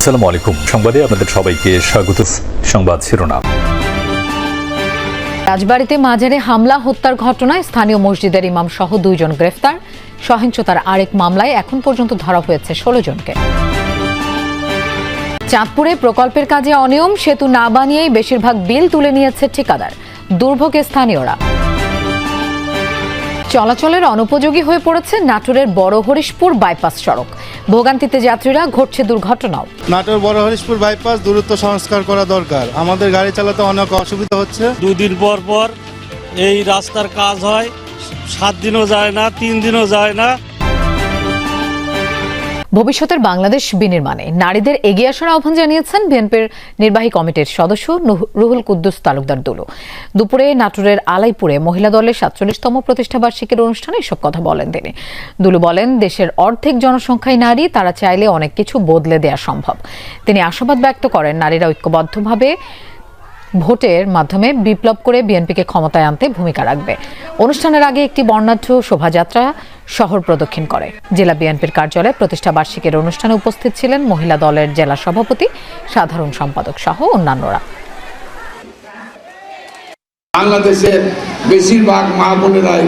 আসসালামু আলাইকুম। সংবাদে আপনাদের সবাইকে স্বাগত। সংবাদ শিরোনাম। রাজবাড়ীতে মাজারে হামলা হত্যার ঘটনায় স্থানীয় মসজিদের ইমাম সহ 2 জন গ্রেফতার। সহিংসতার আরেক মামলায় এখন পর্যন্ত ধরা হয়েছে 16 জনকে। চাঁদপুরে প্রকল্পের কাজে অনিয়ম, সেতু না বানিয়েই বেশিরভাগ বিল তুলে নিয়েছে ঠিকাদার। দুর্ভোগে স্থানীয়রা। চলাচলের অনুপযোগী হয়ে পড়েছে নাটোরের বড় হরিশপুর বাইপাস সড়ক। ভোগান্তিতে যাত্রীরা, ঘটছে দুর্ঘটনাও। নাটোর বড় হরিশপুর বাইপাস দ্রুত সংস্কার করা দরকার। আমাদের গাড়ি চালাতে অনেক অসুবিধা হচ্ছে। 2 দিন পর পর এই রাস্তার কাজ হয়, 7 দিনও যায় না, 3 দিনও যায় না। ভবিষ্যতের বাংলাদেশ বিনির্মাণে নারীদের এগিয়ে আসার আহ্বান জানিয়েছেন বিএনপির নির্বাহী কমিটির সদস্য রুহুল কুদ্দুস তালুকদার দুলু। দুপুরে নাটোরের আলাইপুরে মহিলা দলের 47তম প্রতিষ্ঠাবার্ষিকীর অনুষ্ঠানে এসব কথা বলেন তিনি। দুলু বলেন, দেশের অর্ধেক জনসংখ্যাই নারী, তারা চাইলে অনেক কিছু বদলে দেওয়া সম্ভব। তিনি আশাবাদ ব্যক্ত করেন, নারীরা ঐক্যবদ্ধভাবে ভোটের মাধ্যমে বিপ্লব করে বিএনপিকে ক্ষমতায় আনতে ভূমিকা রাখবে। অনুষ্ঠানের আগে একটি বর্ণাঢ্য শোভাযাত্রা শহর প্রদক্ষিণ করে। জেলা বিএনপির কার্যালয়ে প্রতিষ্ঠাবার্ষিকীর অনুষ্ঠানে উপস্থিত ছিলেন মহিলা দলের জেলা সভাপতি, সাধারণ সম্পাদক সহ অন্যান্যরা। বাংলাদেশের বেশিরভাগ মা বোনেরাই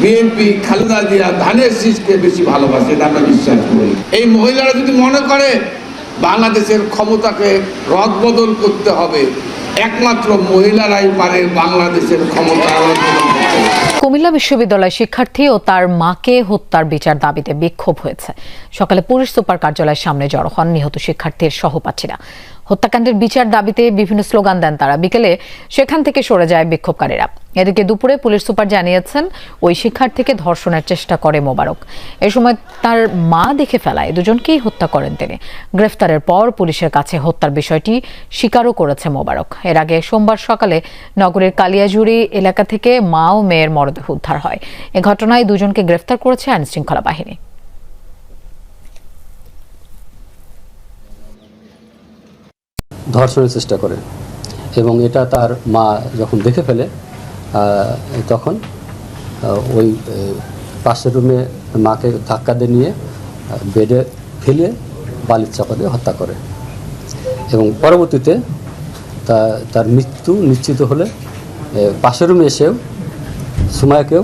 বিএনপি খালেদা জিয়া ধানের শীষকে বেশি ভালোবাসে, এটা আমরা বিশ্বাস করি। এই মহিলারা যদি মনে করে বাংলাদেশের ক্ষমতাকে রদবদল করতে হবে, একমাত্র মহিলারাই পারে বাংলাদেশের ক্ষমতা রদবদল করতে। কুমিল্লা বিশ্ববিদ্যালয় শিক্ষার্থী ও তার মাকে হত্যার বিচার দাবিতে বিক্ষোভ হয়েছে। সকালে পুলিশ সুপার কার্যালয়ের সামনে জড়ো হন নিহত শিক্ষার্থীর সহপাঠীরা। হত্যাকাণ্ডের বিচার দাবিতে বিভিন্ন স্লোগান দেন তারা। বিকেলে সেখান থেকে সরে যায় বিক্ষোভকারীরা। এদিকে দুপুরে পুলিশ সুপার জানিয়েছেন, ওই শিক্ষার্থীকে ধর্ষণের চেষ্টা করে মোবারক। এ সময় তার মা দেখে ফেলায় দুজনকেই হত্যা করেন তিনি। গ্রেফতারের পর পুলিশের কাছে হত্যার বিষয়টি স্বীকারও করেছে মোবারক। এর আগে সোমবার সকালে নগরের কালিয়াজুড়ি এলাকা থেকে মা ও মেয়ের মরদেহ উদ্ধার হয়। এ ঘটনায় দুজনকে গ্রেফতার করেছে আইনশৃঙ্খলা বাহিনী। ধর্ষণের চেষ্টা করে এবং এটা তার মা যখন দেখে ফেলে তখন ওই পাশের রুমে মাকে ধাক্কা দিয়ে নিয়ে বেডে ফেলে বালির চাপা দিয়ে হত্যা করে এবং পরবর্তীতে তার মৃত্যু নিশ্চিত হলে পাশের রুমে এসেও সুমায়াকেও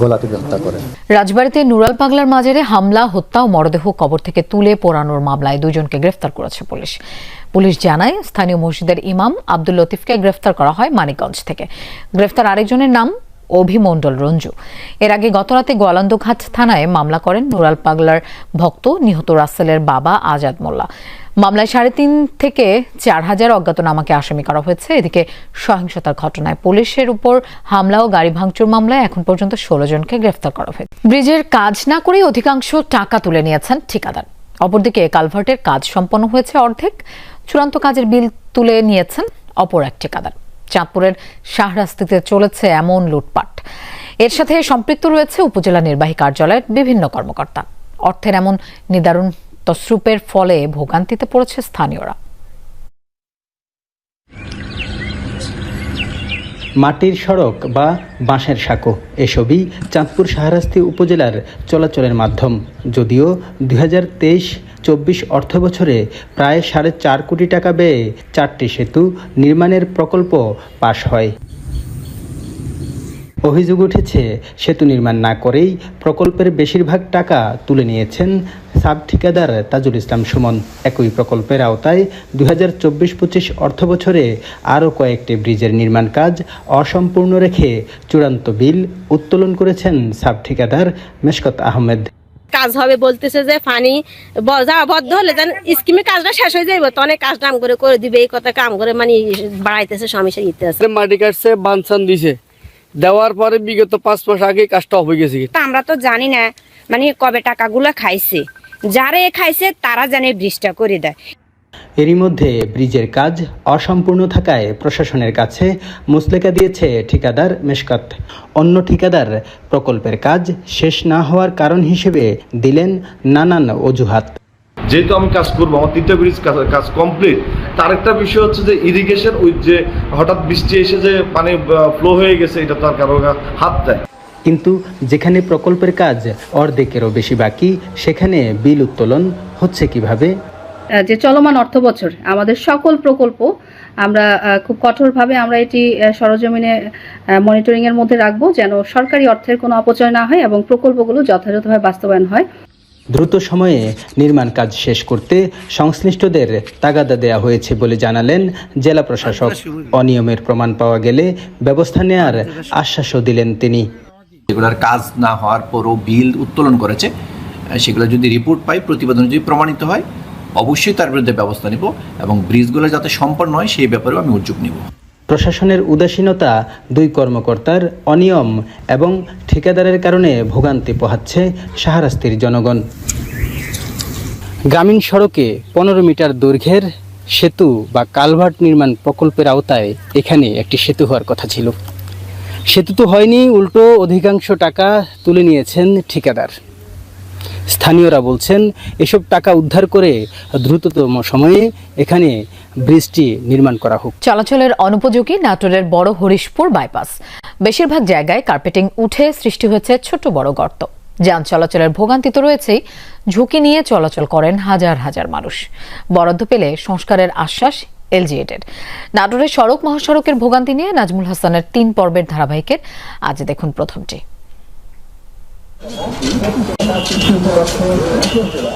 গোলাটিতে হত্যা করে। রাজবাড়ীতে নুরাল পাগলার মাজারে হামলা, হত্যা ও মরদেহ কবর থেকে তুলে পোড়ানোর মামলায় 2 জনকে গ্রেফতার করেছে পুলিশ। পুলিশ জানায়, স্থানীয় মসজিদের ইমাম আব্দুল লতিফকে গ্রেফতার করা হয় মানিকগঞ্জ থেকে। গ্রেফতার আরেকজনের নাম অভিমণ্ডল রঞ্জু। এর আগে গতরাতে গোয়ালন্দঘাট থানায় মামলা করেন নুরাল পাগলার ভক্ত নিহত রাসেলের বাবা আজাদ মোল্লা। মামলায় 3.5 থেকে 4,000 অজ্ঞাতনামাকে আসামি করা হয়েছে। এদিকে সহিংসতার ঘটনায় পুলিশের উপর হামলা ও গাড়ি ভাঙচুর মামলায় এখন পর্যন্ত 16 জনকে গ্রেফতার করা হয়েছে। ব্রিজের কাজ না করে অধিকাংশ টাকা তুলে নিয়েছেন ঠিকাদার। অপরদিকে কালভার্টের কাজ সম্পন্ন হয়েছে অর্ধেক। চূড়ান্ত কাজের বিল তুলে নিয়েছেন অপর এক ঠিকাদার। চাঁদপুরের শাহরাস্তিতে চলেছে এমন লুটপাট। এর সাথে সম্পৃক্ত রয়েছে উপজেলা নির্বাহী কার্যালয়ের বিভিন্ন কর্মকর্তা। অর্থের এমন নিদারুণ তসরুপের ফলে ভোগান্তিতে পড়েছে স্থানীয়রা। মাটির সড়ক বা বাঁশের সাঁকো এসবই চাঁদপুর শাহরাস্তি উপজেলার চলাচলের মাধ্যম। যদিও 2023-24 অর্থ বছরে প্রায় 4.5 কোটি টাকা ব্যয়ে 4টি সেতু নির্মাণের প্রকল্প পাশ হয়। অভিযোগ উঠেছে, সেতু নির্মাণ না করেই প্রকল্পের বেশিরভাগ টাকা তুলে নিয়েছেন সাব ঠিকাদার তাজুল ইসলাম সুমন। একই প্রকল্পের আওতায় 2024-25 অর্থ বছরে আরও কয়েকটি ব্রিজের নির্মাণ কাজ অসম্পূর্ণ রেখে চূড়ান্ত বিল উত্তোলন করেছেন সাব ঠিকাদার মেশকাত আহমেদ। কাজ হবে বলতেছে যে পানি বদ্ধ হলে যেন স্কিমে কাজটা শেষ হয়ে যাবে, তো অনেক কাজ নাম করে দিবে, এই কথা কাম করে মানে বাড়াইতেছে, সমস্যা দিতেছে। মাটি কাটছে, বানসান দিছে, দেওয়ার পরে বিগত 5 মাস আগে কাজটা হয়ে গেছে। আমরা তো জানি না মানে কবে টাকাগুলো খাইছে, যারা খাইছে তারা জানে ব্রিজটা করে দেয়। এরই মধ্যে ব্রিজের কাজ অসম্পূর্ণ থাকায় প্রশাসনের কাছে মুচলেকা দিয়েছে ঠিকাদার মেশকাত। অন্য ঠিকাদার প্রকল্পের কাজ শেষ না হওয়ার কারণ হিসেবে দিলেন নানান অজুহাত। যেহেতু আমি কাজ করবো, আমার 3টা ব্রিজ কাজ কমপ্লিট। তার একটা বিষয় হচ্ছে যে ইরিগেশন, ওই যে হঠাৎ বৃষ্টি এসে যে পানি ফ্লো হয়ে গেছে, এটা তার কারো হাত দেয়। কিন্তু যেখানে প্রকল্পের কাজ অর্ধেকেরও বেশি বাকি, সেখানে বিল উত্তোলন হচ্ছে কিভাবে? যে চলমান অর্থবছর আমাদের সকল প্রকল্প আমরা খুব কঠোরভাবে আমরা এটি সরজমিনে মনিটরিং এর মধ্যে রাখবো, যেন সরকারি অর্থের কোনো অপচয় না হয় এবং প্রকল্পগুলো যথাযথভাবে বাস্তবায়ন হয়। দ্রুত সময়ে নির্মাণ কাজ শেষ করতে সংশ্লিষ্টদের তাগাদা দেওয়া হয়েছে বলে জানালেন জেলা প্রশাসক। অনিয়মের প্রমাণ পাওয়া গেলে ব্যবস্থা নেওয়ার আশ্বাসও দিলেন তিনি। যেগুলোর কাজ না হওয়ার পরও বিল উত্তোলন করেছে, সেগুলো যদি রিপোর্ট পাই, প্রতিবেদন যদি প্রমাণিত হয়, অবশ্যই তার বিরুদ্ধে ব্যবস্থা নিব এবং ব্রিজগুলো যাতে সম্পন্ন হয় সেই ব্যাপারেও আমি উদ্যোগ নিব। প্রশাসনের উদাসীনতা, দুই কর্মকর্তার অনিয়ম এবং ঠিকাদারের কারণে ভোগান্তি পোহাচ্ছে শাহরাস্তির জনগণ। গ্রামীণ সড়কে 15 মিটার দৈর্ঘ্যের সেতু বা কালভার্ট নির্মাণ প্রকল্পের আওতায় এখানে একটি সেতু হওয়ার কথা ছিল। সেতু তো হয়নি, উল্টো অধিকাংশ টাকা তুলে নিয়েছেন ঠিকাদার। স্থানীয়রা বলছেন এসব টাকা উদ্ধার করে দ্রুততম সময়ে এখানে ব্রিজটি নির্মাণ করা হোক। চলাচলের অনুপযোগী নাটোরের বড় হরিশপুর বাইপাস। বেশিরভাগ জায়গায় কার্পেটিং উঠে সৃষ্টি হয়েছে ছোট বড় গর্ত। যান চলাচলের ভোগান্তি তো রয়েছেই, ঝুঁকি নিয়ে চলাচল করেন হাজার হাজার মানুষ। বরাদ্দ পেলে সংস্কারের আশ্বাস এলজিএডের। নাটোরের সড়ক মহাসড়কের ভোগান্তি নিয়ে নাজমুল হাসানের 3 পর্বের ধারাবাহিকের আজ দেখুন প্রথমটি।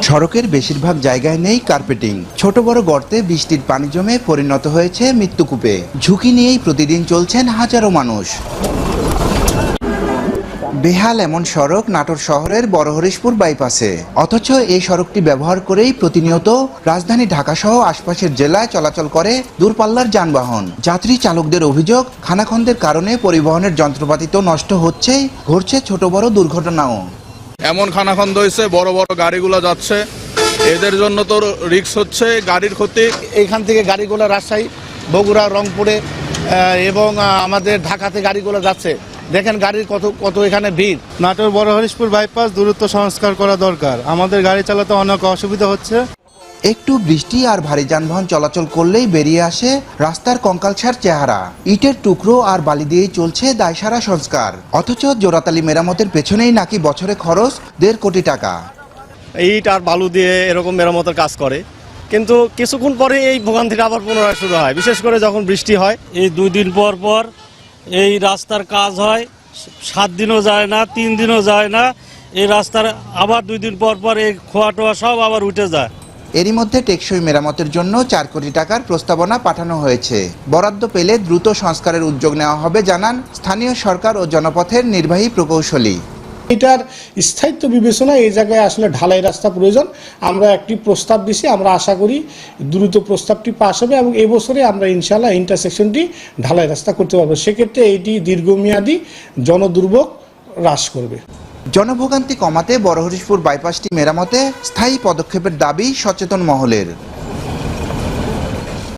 সড়কের বেশিরভাগ জায়গায় নেই কার্পেটিং। ছোট বড় গর্তে বৃষ্টির পানি জমে পরিণত হয়েছে মৃত্যুকূপে। ঝুঁকি নিয়েই প্রতিদিন চলছেন হাজারো মানুষ। বেহাল এমন সড়ক নাটোর শহরের বড় হরিশপুর বাইপাসে। অথচ এই সড়কটি ব্যবহার করেই প্রতিনিয়ত রাজধানী ঢাকা সহ আশপাশের জেলায় চলাচল করে দূরপাল্লার যানবাহন। যাত্রী চালকদের অভিযোগ, খানাখন্দের কারণে পরিবহনের যন্ত্রপাতি তো নষ্ট হচ্ছেই, ঘটছে ছোট বড় দুর্ঘটনাও। এমন খানাখন্দ হয়েছে, বড় বড় গাড়িগুলো যাচ্ছে, এদের জন্য তো রিস্ক হচ্ছে, গাড়ির ক্ষতি। এইখান থেকে গাড়িগুলো রাজশাহী, বগুড়া, রংপুরে এবং আমাদের ঢাকাতে গাড়িগুলো যাচ্ছে। দেখেন গাড়ির কত এখানে ভিড়। নাটোর বড় হরিশপুর বাইপাস দ্রুত সংস্কার করা দরকার। আমাদের গাড়ি চালাতে অনেক অসুবিধা হচ্ছে। একটু বৃষ্টি আর ভারী যানবাহন চলাচল করলেই বেরিয়ে আসে রাস্তার কঙ্কালসার চেহারা। ইটের টুকরো আর বালি দিয়েই চলছে দায়সারা সংস্কার। অথচ জোড়াতালি মেরামতের পেছনেই নাকি বছরে খরচ 1.5 কোটি টাকা। ইট আর বালু দিয়ে এরকম মেরামতের কাজ করে, কিন্তু কিছুক্ষণ পরে এই ভোগান্তিটা আবার পুনরায় শুরু হয়, বিশেষ করে যখন বৃষ্টি হয়। এই 2 দিন পর পর এই রাস্তার কাজ হয়, 7 দিনও যায় না, 3 দিনও যায় না। এই রাস্তার আবার 2 দিন পর পর এই খোয়া টোয়া সব আবার উঠে যায়। এরই মধ্যে টেকসই মেরামতের জন্য 4 কোটি টাকার প্রস্তাবনা পাঠানো হয়েছে। বরাদ্দ পেলে দ্রুত সংস্কারের উদ্যোগ নেওয়া হবে জানান স্থানীয় সরকার ও জনপথের নির্বাহী প্রকৌশলী। এটার স্থায়িত্ব বিবেচনায় এই জায়গায় আসলে ঢালাই রাস্তা প্রয়োজন। আমরা একটি প্রস্তাব দিছি, আমরা আশা করি দ্রুত প্রস্তাবটি পাস হবে এবং এবছরে আমরা ইনশাআল্লাহ ইন্টারসেকশনটি ঢালাই রাস্তা করতে পারবো। সেক্ষেত্রে এটি দীর্ঘমেয়াদী জনদুর্ভোগ হ্রাস করবে। জনভোগান্তি কমাতে বড় হরিশপুর বাইপাসটি মেরামতে স্থায়ী পদক্ষেপের দাবি সচেতন মহলের।